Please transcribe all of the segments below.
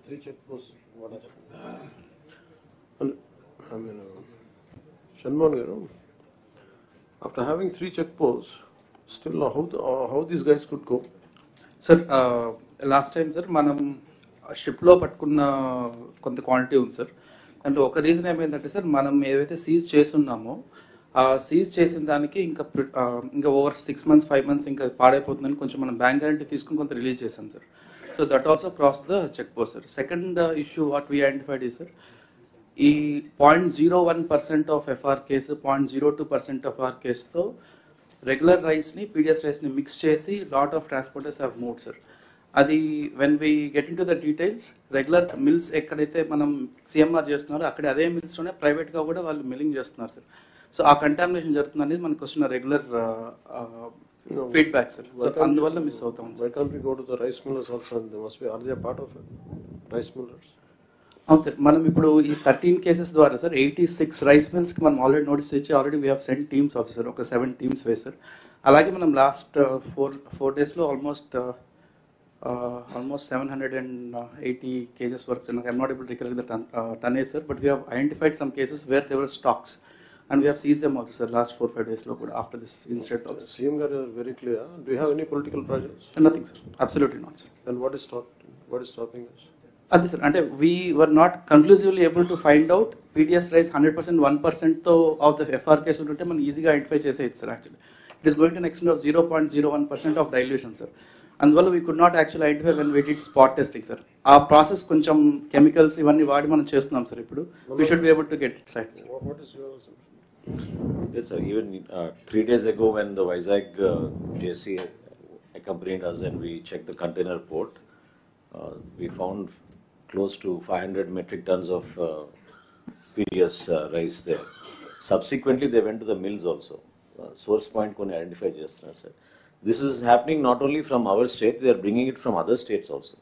three check posts. What are I mean, Shanmugam garu, after having three check posts, still how these guys could go? Sir, last time sir, మనం ship లో పట్టుకున్న కొంత quantity ఉంది sir. అంటే ఒక reason ఏమైందంటే sir, మనం ఏదైతే సీజ్ చేస్తున్నామో ఆ సీజ్ చేసిన దానికి ఇంకా ఓవర్ 6 months 5 months ఇంకా పాడైపోతుందని కొంచెం మనం బ్యాంక్ గ్యారంటీ తీసుకుని కొంత రిలీజ్ చేసాం sir. So that also cross the check post sir. Second issue what we identified ఈ సార్, ఈ 0.01% of FR case 0.02% of R కేసుతో రెగ్యులర్ రైస్ని పీడిఎస్ రైస్ని మిక్స్ చేసి lot of transporters have moved sir. అది when we get in to the details, regular mills ఎక్కడైతే మనం CMR చేస్తున్నారో అక్కడ అదే మిల్స్లోనే ప్రైవేట్గా కూడా వాళ్ళు మిల్లింగ్ చేస్తున్నారు సార్. సో ఆ కంటామినేషన్ జరుగుతుంది అనేది మనకు వస్తున్న రెగ్యులర్ ఫీడ్బ్యాక్ సార్. సో అందువల్ల మిస్ అవుతాం. Why can't we go to the rice millers also? They must be, are they a part of it? Rice millers? అవును సార్, మనం ఇప్పుడు ఈ 13 కేసెస్ ద్వారా సార్ 86 రైస్ మిల్స్కి మనం ఆల్రెడీ నోటీస్ ఇచ్చి already we have send teams also sir. ఒక 7 teams వేసారు. అలాగే మనం లాస్ట్ 4 daysలో ఆల్మోస్ట్ 780 kgs వరకు sir. I'm not able to recollect the tonnage sir, but we have identified some cases where there were stocks and we have seized them also sir last 4-5 days lo kuda after this incident also. CM garu is very clear. Do you have any political pressures? Nothing sir, absolutely not sir. Then what is stopping us? Adi sir, ante we were not conclusively able to find out PDS rice 100% 1% tho of the FR case unte man easy ga identify cheseyచ్చు sir. Actually it is going to an extent of 0.01% of dilution sir. అందువల్ల we could not actually identify when we did spot testing sir. ఆ process కొంచెం chemicals ఇవన్నీ వాడి మనం చేస్తున్నాం sir. ఇప్పుడు we should be able to get it right sir. What is your assumption? Yes, sir. Even 3 days ago, when the Vizag JC accompanied us and we checked the container port, we found close to 500 metric tons of PDS rice there. Subsequently, they went to the mills also. Source point koni identify chestunaru sir. This is happening not only from our state; they are bringing it from other states also.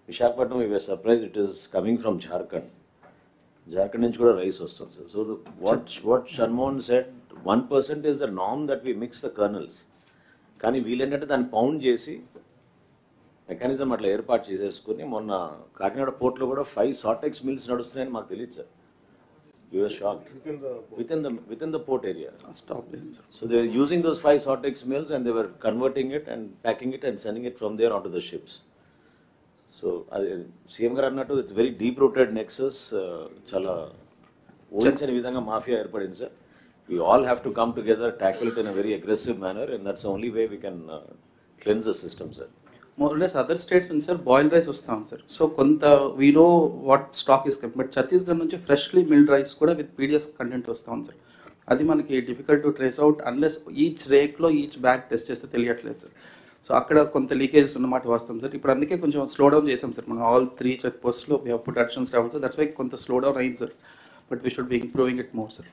Visakhapatnam, we were surprised it is coming from Jharkhand. Jharkhand నుంచి కూడా rice వస్తుంది sir. So what Shanmugam said, 1% is the norm that we mix the kernels. కానీ వీళ్ళేంటంటే దాన్ని pound చేసి mechanism అట్లా ఏర్పాటు చేసేసుకుని మొన్న కాకినాడ పోర్ట్లో కూడా 5 సార్టెక్స్ మిల్స్ నడుస్తున్నాయని మాకు తెలియదు sir. We were shocked. Within the port area. Stop them sir. So they were using those 5 Sortex mills and they were converting it and packing it and sending it from there onto the ships. So CM garu annattu, it's very deep rooted nexus. Chala ఊహించని విధంగా mafia ఏర్పడింది sir. We all have to come together, tackle it in a very aggressive manner, and that's the only way we can cleanse the system sir. More or less other states నుంచి sir boil rice వస్తాం sir. So కొంత we know what stock is coming, but Chhattisgarh నుంచి freshly milled rice కూడా with PDS content వస్తాం sir. అది మనకి difficult to trace out unless each రేక్లో each bag test చేస్తే తెలియట్లేదు సార్. సో అక్కడ కొంత లీకేజెస్ ఉన్నమాట వస్తాం సార్. ఇప్పుడు అందుకే కొంచెం స్లో డౌన్ చేసాం సార్. మనం ఆల్ 3 చెక్ పోస్ట్లో we have put additional staff sir. That's why కొంత స్లో డౌన్ అయింది sir, but we should be improving it more sir.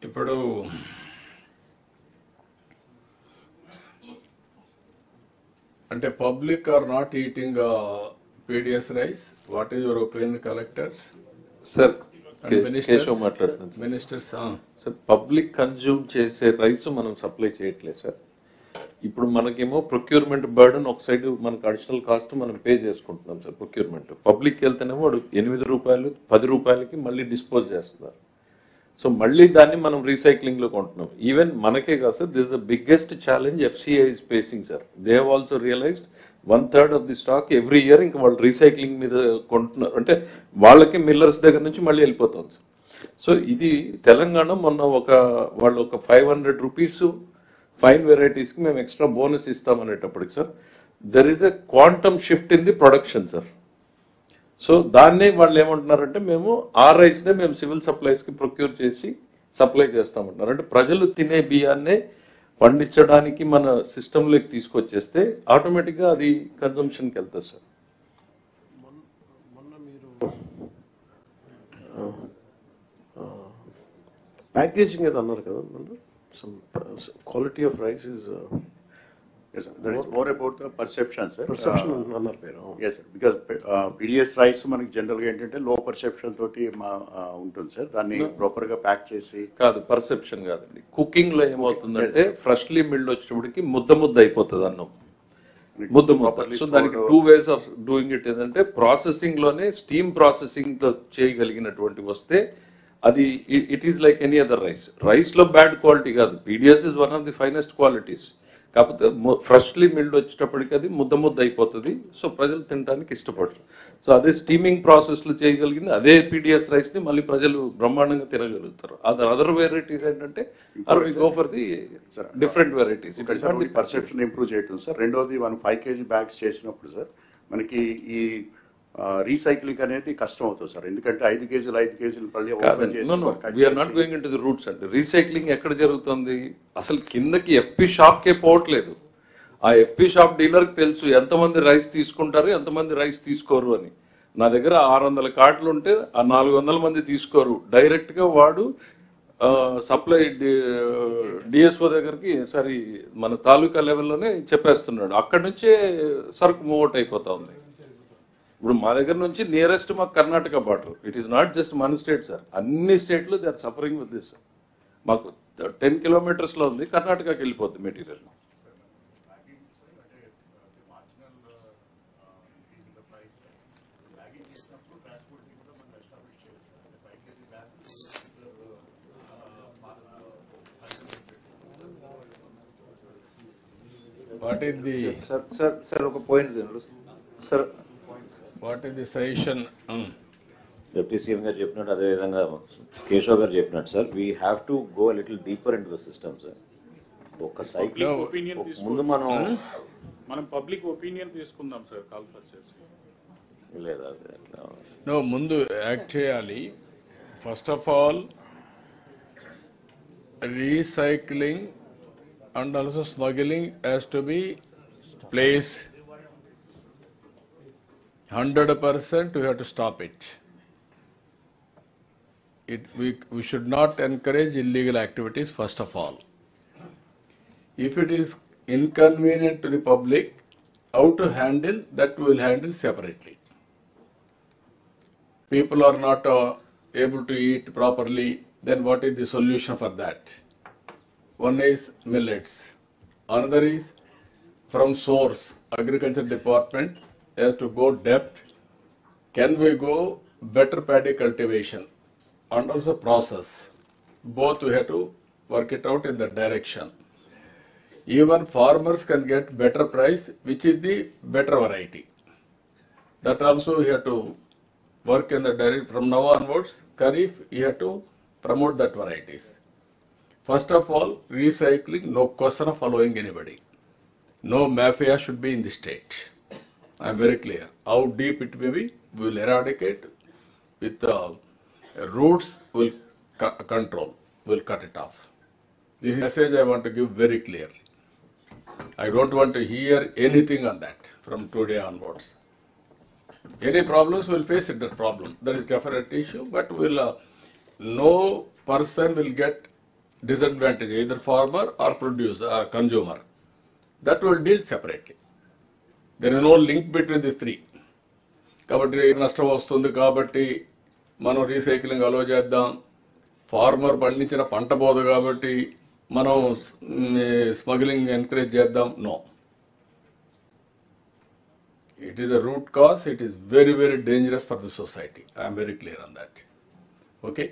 ఇప్పుడు అంటే public are not eating PDS rice. What is your opinion collectors? Sir Keshav మాట్లాడుతున్నాను. Ministers sir public consume చేసే rice మనం supply చేయట్లేదు సార్. ఇప్పుడు మనకేమో ప్రొక్యూర్మెంట్ బర్డన్ ఒక సైడ్, మనకు అడిషనల్ కాస్ట్ మనం పే చేసుకుంటున్నాం సార్. ప్రొక్యూర్మెంట్ పబ్లిక్ వెళ్తేనేమో వాడు 8 రూపాయలు 10 రూపాయలకి మళ్ళీ డిస్పోజ్ చేస్తున్నారు. సో మళ్ళీ దాన్ని మనం రీసైక్లింగ్ లో కొంటున్నాం. ఈవెన్ మనకే కాదు సార్, this the biggest challenge FCI is facing sir. They have also realised 1/3 of the stock every year ఇంకా వాళ్ళు రీసైక్లింగ్ మీద కొంటున్నారు. అంటే వాళ్ళకి మిల్లర్స్ దగ్గర నుంచి మళ్ళీ వెళ్ళిపోతుంది సార్. సో ఇది తెలంగాణ మొన్న వాళ్ళు ఒక 500 రూపీస్ ఫైన్ వెరైటీస్కి మేము ఎక్స్ట్రా బోనస్ ఇస్తామనేటప్పటికి sir, there is a quantum shift in the production sir. So దాన్నే వాళ్ళు ఏమంటున్నారంటే మేము ఆ రైస్నే మేము సివిల్ సప్లైస్కి ప్రొక్యూర్ చేసి సప్లై చేస్తామంటున్నారు. అంటే ప్రజలు తినే బియ్యాన్నే పండించడానికి మన సిస్టంలోకి తీసుకొచ్చేస్తే ఆటోమేటిక్గా అది కన్జంప్షన్కి వెళ్తుంది సార్. మొన్న మీరు ప్యాకేజింగ్ ఏదో అన్నారు కదా, some quality of rice is yes, sir. That is more about the perception, sir. perception annar peru. Yes, sir. Because PDS rice మనకి జనరల్ గా ఏంటంటే లో పర్సెప్షన్ తోటి ఉంటుంది సార్. దాన్ని ప్రాపర్ గా ప్యాక్ చేసి కాదు, పర్సెప్షన్ కాదండి. కుకింగ్ లో ఏమవుతుందంటే ఫ్రెష్లీ మిల్డ్ వచ్చినప్పటికి ముద్ద అయిపోతుంది అన్నం. ముద్ద properly సో దానికి stored. 2 ways of doing it ఏంటంటే ప్రాసెసింగ్ లోనే స్టీమ్ ప్రాసెసింగ్ తో చేయగలిగినటువంటి వస్తే అది it is like any other rice లో బ్యాడ్ క్వాలిటీ కాదు. PDS is one of the finest qualities. కాకపోతే ఫ్రెష్లీ మిల్డ్ వచ్చేటప్పటికి అది ముద్ద అయిపోతుంది. సో ప్రజలు తినడానికి ఇష్టపడరు. సో అదే స్టీమింగ్ ప్రాసెస్ లో చేయగలిగింది అదే పీడిఎస్ రైస్ ని మళ్ళీ ప్రజలు బ్రహ్మాండంగా తినగలుగుతారు. అదర్ వెరైటీస్ ఏంటంటే go for the different varieties. Perception improve చేయటం సార్. రెండోది మనం 5 kg బ్యాగ్స్ చేసినప్పుడు సార్ మనకి ఈ రీసైక్లింగ్ అనేది కష్టం అవుతుంది సార్. ఎందుకంటే 5 kg మళ్ళీ open చేసి cut we're not going into the roots అండి. రీసైక్లింగ్ ఎక్కడ జరుగుతుంది? అసలు కిందకి ఎఫ్పి షాప్ కే పోవట్లేదు. ఆ ఎఫ్పి షాప్ డీలర్ కి తెలుసు ఎంతమంది రైస్ తీసుకుంటారు, ఎంతమంది రైస్ తీసుకోరు అని. నా దగ్గర 600 కార్డులు ఉంటే ఆ 400 మంది తీసుకోరు. డైరెక్ట్ గా వాడు సప్లై డిఎస్ఓ దగ్గరికి సారీ మన తాలూకా లెవెల్లోనే చెప్పేస్తున్నాడు. అక్కడి నుంచే సరుకు మూవ్ అయిపోతా ఉంది. ఇప్పుడు మా దగ్గర నుంచి నియరెస్ట్ మాకు Karnataka border. It is not just మన స్టేట్ సార్, అన్ని స్టేట్లు they are suffering with this. మాకు 10 kilometers లో ఉంది, కర్ణాటకకి వెళ్ళిపోద్ది material. What is the sir ఒక point sir, what is the suggestion? Deputy CM గారు చెప్పినట్టు అదేవిధంగా కేశవ్ గారు చెప్పినట్టు sir, we have to go little deeper in the system sir. ఒక సైకిల్ ముందు మనం పబ్లిక్ ఒపీనియన్ తీసుకుందాం సార్ కాల్ఫర్ చేసి. లేదా No, ముందు యాక్ట్ చేయాలి. First of all recycling and also smuggling has to be placed 100%. We have to stop it. We should not encourage illegal activities first of all. If it is inconvenient to the public, how to handle that we will handle separately. People are not able to eat properly, then what is the solution for that? One is millets. Another is from source. Agriculture department has to go depth. Can we go better paddy cultivation and also process? Both we have to work it out in that direction. Even farmers can get better price, which is the better variety. That also we have to work in the direction. From now onwards, Kharif, you have to promote that varieties. First of all, recycling, no question of following anybody. No mafia should be in the state. I am very clear. How deep it may be, we will eradicate with roots, will control, will cut it off. This message I want to give very clearly. I don't want to hear anything on that from today onwards. Any problems, we will face it, that problem. That is a definite issue, but no person will get disadvantage, either farmer or producer, consumer. That will deal separately. There is no link between these three. కాబట్టి నష్టం వస్తుంది కాబట్టి మనం recycling అలో చేద్దాం. Farmer పండించిన పంట పోదు కాబట్టి మనం స్మగ్లింగ్ ఎంకరేజ్ చేద్దాం. No, it is a root cause. It is very, very dangerous for the society. I am very clear on that. Okay.